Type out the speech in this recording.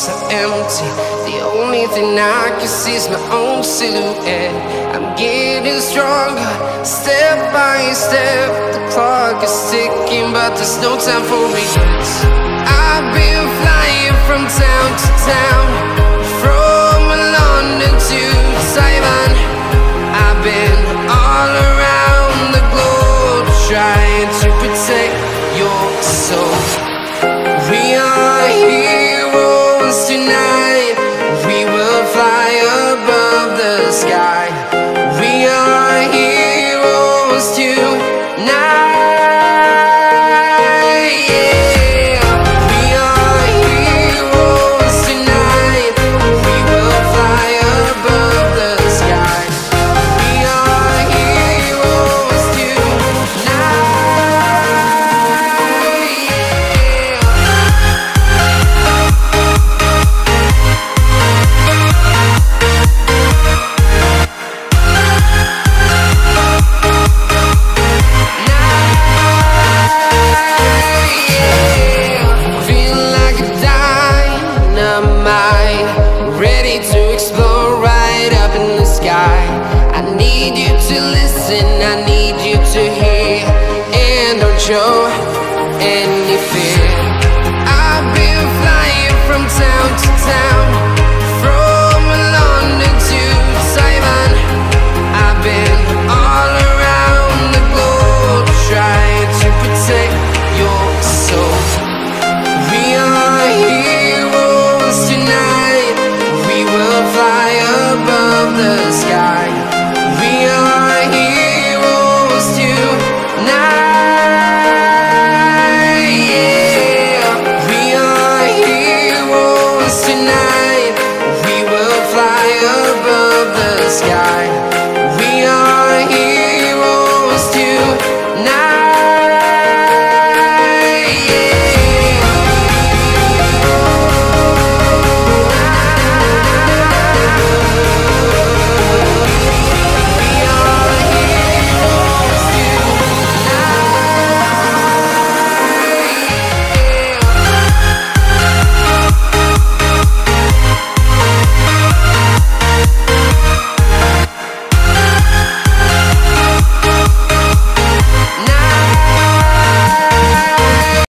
so empty. The only thing I can see is my own silhouette. I'm getting stronger, step by step. The clock is ticking, but there's no time for regrets. I've been flying from town to town, from London to Taiwan. I've been all around the globe, trying to protect your soul. We are heroes tonight. We will fly above the sky. We are heroes tonight. Ready to explore right up in the sky. I need you to listen